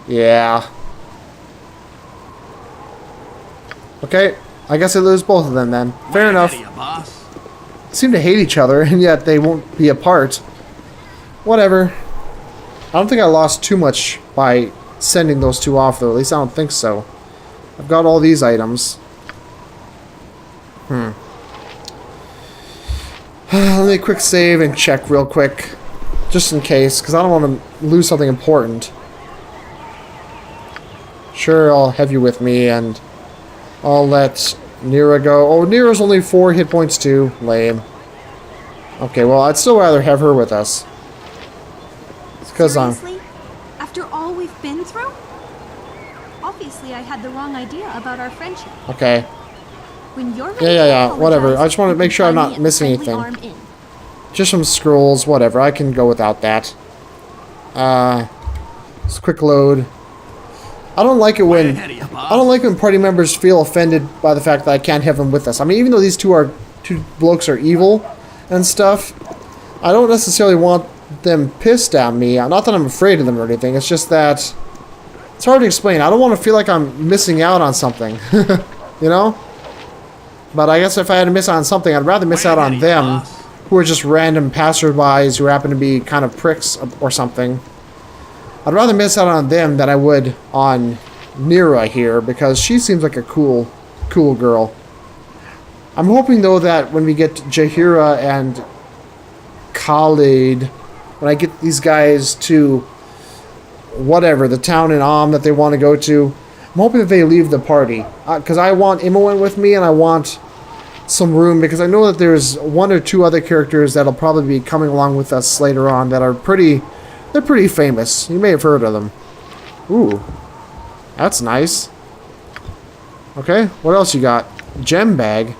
Yeah. Okay, I guess I lose both of them then. Fair enough. They seem to hate each other, and yet they won't be apart. Whatever. I don't think I lost too much by sending those two off, though. At least I don't think so. I've got all these items. Let me quick save and check real quick. Just in case, because I don't want to lose something important. Sure, I'll have you with me, and I'll let Nira go. Oh, Nira's only 4 hit points too. Lame. Okay, well, I'd still rather have her with us. It's because Seriously? After all we've been through? Obviously, I had the wrong idea about our friendship. Okay. When you're ready Yeah, to whatever. I just want to you make can sure I'm find me not at missing Friendly anything. Arm Inn. Just some scrolls, whatever. I can go without that. Just quick load. I don't like it when party members feel offended by the fact that I can't have them with us. I mean, even though these two blokes are evil and stuff, I don't necessarily want them pissed at me. Not that I'm afraid of them or anything. It's just that it's hard to explain. I don't want to feel like I'm missing out on something, you know? But I guess if I had to miss out on something, I'd rather miss out on them, who are just random passerbys who happen to be kind of pricks or something. I'd rather miss out on them than I would on Nira here, because she seems like a cool girl. I'm hoping, though, that when we get Jaheira and Khalid, when I get these guys to whatever, the town in that they want to go to, I'm hoping that they leave the party. Because I want Imoen with me, and I want some room, because I know that there's 1 or 2 other characters that'll probably be coming along with us later on that are they're pretty famous. You may have heard of them. Ooh. That's nice. Okay, what else you got? Gem bag.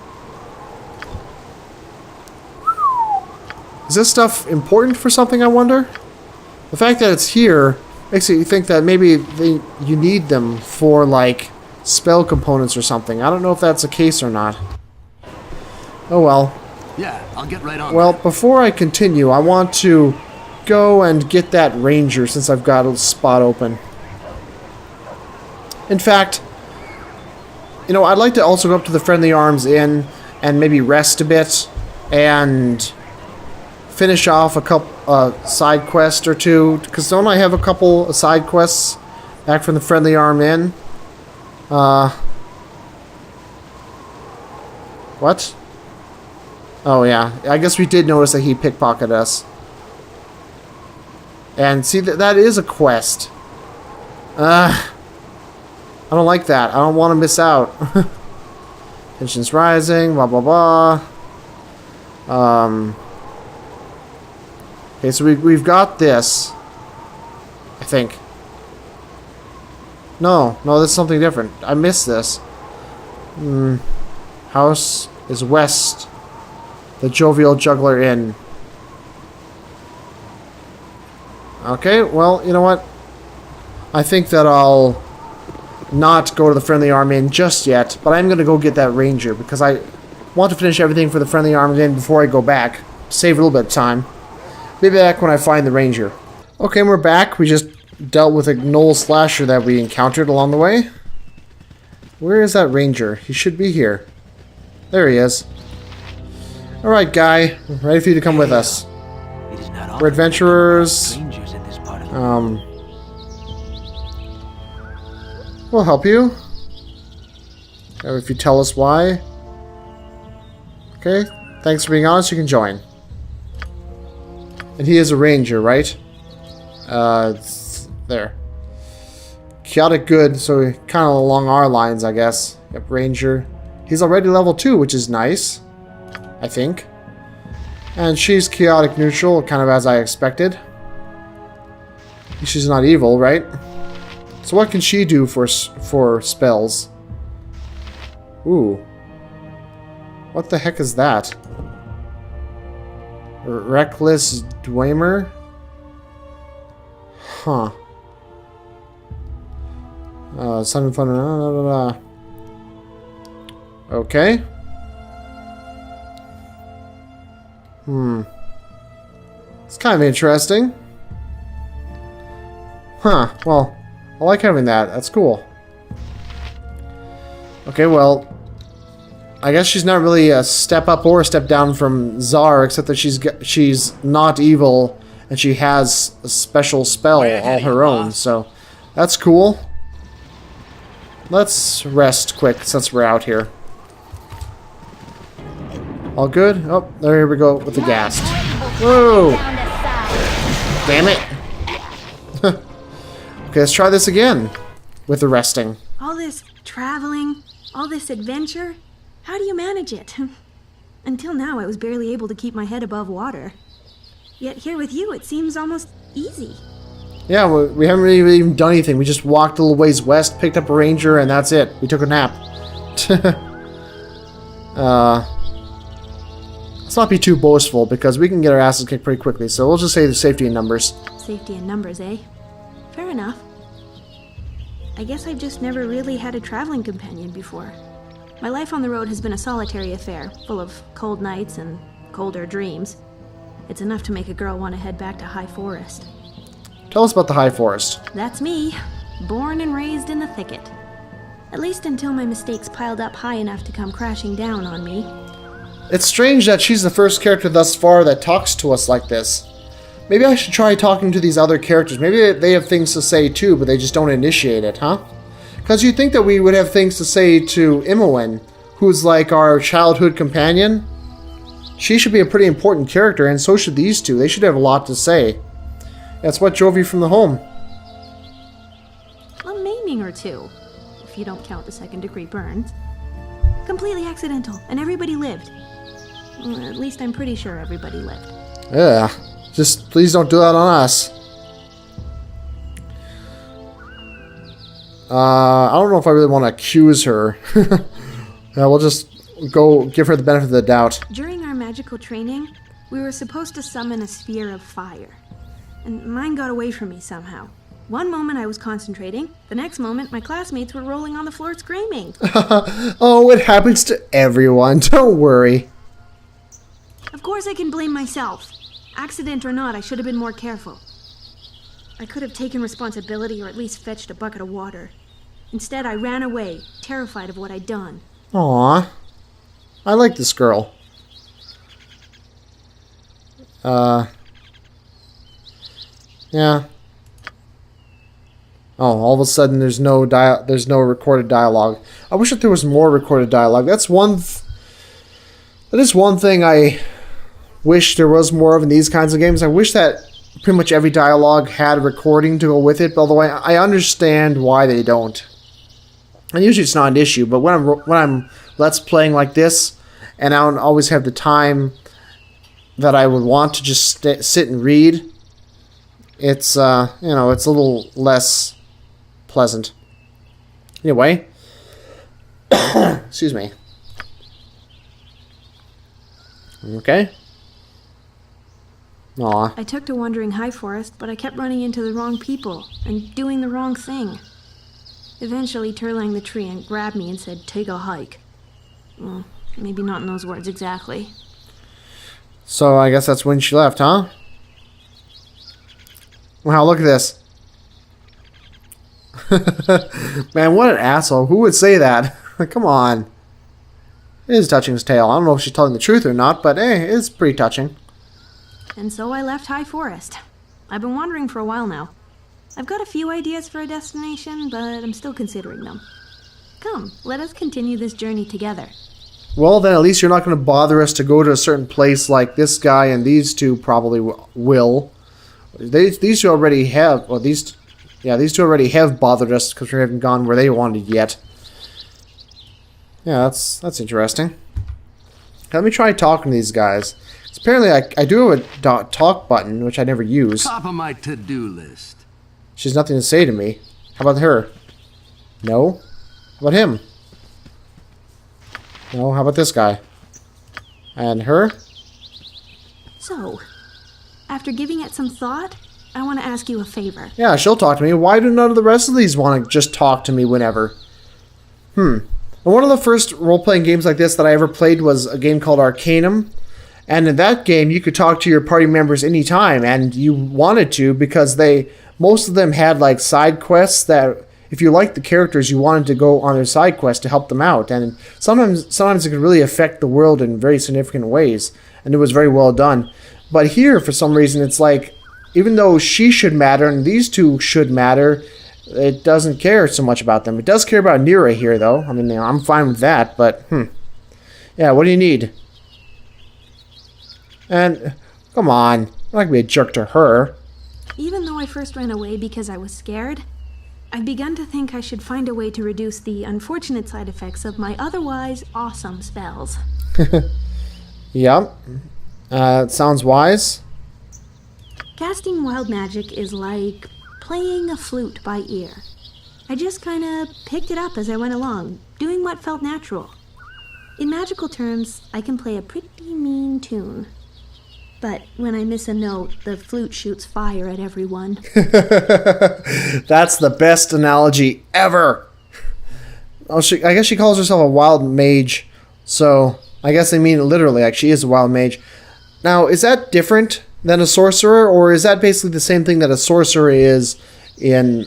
Is this stuff important for something, I wonder? The fact that it's here makes you think that maybe you need them for, like, spell components or something. I don't know if that's the case or not. Oh well. Yeah, I'll get right on. Well, before I continue, I want to go and get that ranger since I've got a spot open. In fact, you know, I'd like to also go up to the Friendly Arms Inn and maybe rest a bit and finish off a couple side quest or two, because don't I have a couple side quests back from the Friendly Arm Inn? What? Oh yeah, I guess we did notice that he pickpocketed us. And see, that is a quest. I don't like that. I don't want to miss out. Tension's rising, blah blah blah. Okay, so we've got this. I think. No, this is something different. I missed this. House is west. The Jovial Juggler Inn. Okay, well, you know what? I think that I'll not go to the Friendly Arm Inn just yet, but I'm going to go get that ranger, because I want to finish everything for the Friendly Arm Inn before I go back. Save a little bit of time. Be back when I find the ranger. Okay, we're back. We just dealt with a gnoll slasher that we encountered along the way. Where is that ranger? He should be here. There he is. Alright, guy. I'm ready for you to come with us. We're adventurers. We'll help you. If you tell us why. Okay. Thanks for being honest. You can join. And he is a ranger, right? There. Chaotic good, so kind of along our lines, I guess. Yep, ranger. He's already level 2, which is nice. I think. And she's chaotic neutral, kind of as I expected. She's not evil, right? So what can she do for spells? Ooh. What the heck is that? Reckless Dwemer? Huh. Sun fun. Okay. It's kind of interesting. Huh. Well, I like having that. That's cool. Okay, well, I guess she's not really a step up or a step down from Czar, except that she's not evil and she has a special spell all her own. So that's cool. Let's rest quick since we're out here. All good? Oh, there we go with the gas. Whoa! Damn it! Okay, let's try this again with the resting. All this traveling, all this adventure, how do you manage it? Until now, I was barely able to keep my head above water. Yet here with you, it seems almost easy. Yeah, we haven't really even done anything. We just walked a little ways west, picked up a ranger, and that's it. We took a nap. Let's not be too boastful, because we can get our asses kicked pretty quickly. So we'll just say the safety in numbers. Safety in numbers, eh? Fair enough. I guess I've just never really had a traveling companion before. My life on the road has been a solitary affair, full of cold nights and colder dreams. It's enough to make a girl want to head back to High Forest. Tell us about the High Forest. That's me, born and raised in the thicket. At least until my mistakes piled up high enough to come crashing down on me. It's strange that she's the first character thus far that talks to us like this. Maybe I should try talking to these other characters. Maybe they have things to say too, but they just don't initiate it, huh? Because you'd think that we would have things to say to Imoen, who's like our childhood companion. She should be a pretty important character, and so should these two. They should have a lot to say. That's what drove you from the home. A maiming or two, if you don't count the second-degree burns. Completely accidental, and everybody lived. At least I'm pretty sure everybody lived. Yeah, just please don't do that on us. I don't know if I really want to accuse her. Yeah, we'll just go give her the benefit of the doubt. During our magical training, we were supposed to summon a sphere of fire. And mine got away from me somehow. One moment I was concentrating, the next moment my classmates were rolling on the floor screaming. Oh, it happens to everyone. Don't worry. Of course I can blame myself. Accident or not, I should have been more careful. I could have taken responsibility or at least fetched a bucket of water. Instead, I ran away, terrified of what I'd done. Aww. I like this girl. Yeah. Oh, all of a sudden there's no recorded dialogue. I wish that there was more recorded dialogue. That is one thing I wish there was more of in these kinds of games. I wish that pretty much every dialogue had a recording to go with it. Although I understand why they don't. And usually it's not an issue. But when I'm Let's playing like this, and I don't always have the time that I would want to just sit and read, it's it's a little less pleasant. Anyway, excuse me. Okay. Aw. I took to wandering High Forest, but I kept running into the wrong people and doing the wrong thing. Eventually, Turlang the tree grabbed me and said, "Take a hike." Well, maybe not in those words exactly. So I guess that's when she left, huh? Wow, look at this. Man, what an asshole. Who would say that? Come on. It is touching his tail. I don't know if she's telling the truth or not, but it's pretty touching. And so I left High Forest. I've been wandering for a while now. I've got a few ideas for a destination, but I'm still considering them. Come, let us continue this journey together. Well, then at least you're not going to bother us to go to a certain place like this guy and these two probably will. These two already have, well, these two already have bothered us because we haven't gone where they wanted yet. Yeah, that's interesting. Let me try talking to these guys. Apparently, I do have a talk button, which I never use. Top of my to-do list. She has nothing to say to me. How about her? No. How about him? No. How about this guy? And her? So, after giving it some thought, I want to ask you a favor. Yeah, she'll talk to me. Why do none of the rest of these want to just talk to me whenever? And one of the first role-playing games like this that I ever played was a game called Arcanum. And in that game, you could talk to your party members anytime, and you wanted to because they most of them had like side quests that if you liked the characters, you wanted to go on their side quest to help them out. And sometimes it could really affect the world in very significant ways. And it was very well done. But here, for some reason, it's like, even though she should matter and these two should matter, it doesn't care so much about them. It does care about Nira here, though. I mean, I'm fine with that, but, yeah, what do you need? And, come on. I'm not going to be a jerk to her. Even though I first ran away because I was scared, I've begun to think I should find a way to reduce the unfortunate side effects of my otherwise awesome spells. Yep. It sounds wise. Casting wild magic is like playing a flute by ear. I just kinda picked it up as I went along, doing what felt natural. In magical terms, I can play a pretty mean tune. But when I miss a note, the flute shoots fire at everyone. That's the best analogy ever. Oh, I guess she calls herself a wild mage, so I guess they mean it literally, like she is a wild mage. Now, is that different than a sorcerer, or is that basically the same thing that a sorcerer is in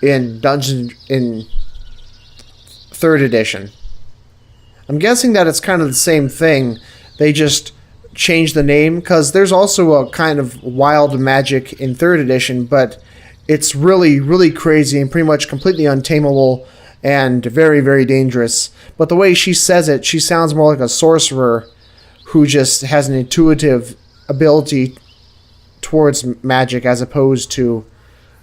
Dungeon in 3rd edition? I'm guessing that it's kind of the same thing. They just change the name, because there's also a kind of wild magic in 3rd edition, but it's really, really crazy and pretty much completely untamable and very, very dangerous. But the way she says it, she sounds more like a sorcerer who just has an intuitive ability towards magic as opposed to,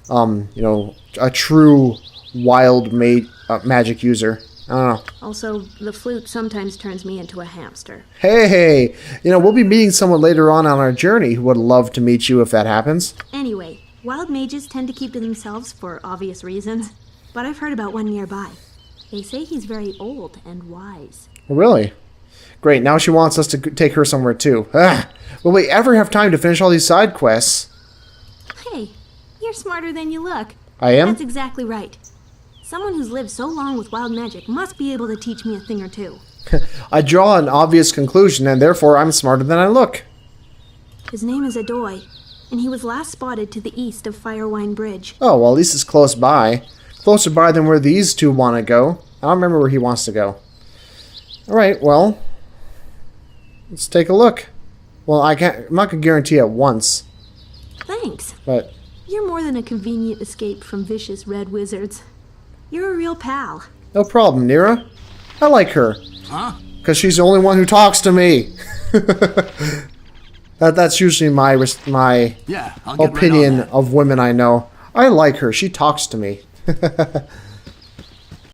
a true wild magic user. I don't know. Also, the flute sometimes turns me into a hamster. Hey, we'll be meeting someone later on our journey who would love to meet you if that happens. Anyway, wild mages tend to keep to themselves for obvious reasons, but I've heard about one nearby. They say he's very old and wise. Really? Great, now she wants us to take her somewhere too. Will we ever have time to finish all these side quests? Hey, you're smarter than you look. I am? That's exactly right. Someone who's lived so long with wild magic must be able to teach me a thing or two. I draw an obvious conclusion, and therefore I'm smarter than I look. His name is Adoy, and he was last spotted to the east of Firewine Bridge. Oh, well, at least it's close by. Closer by than where these two want to go. I don't remember where he wants to go. Alright, well, let's take a look. Well, I'm not going to guarantee it once. Thanks. But You're more than a convenient escape from vicious red wizards. You're a real pal. no problem, Nira. I like her. Huh? Because she's the only one who talks to me. That's usually my Yeah, I'll get opinion right on that. of women I know. I like her. She talks to me.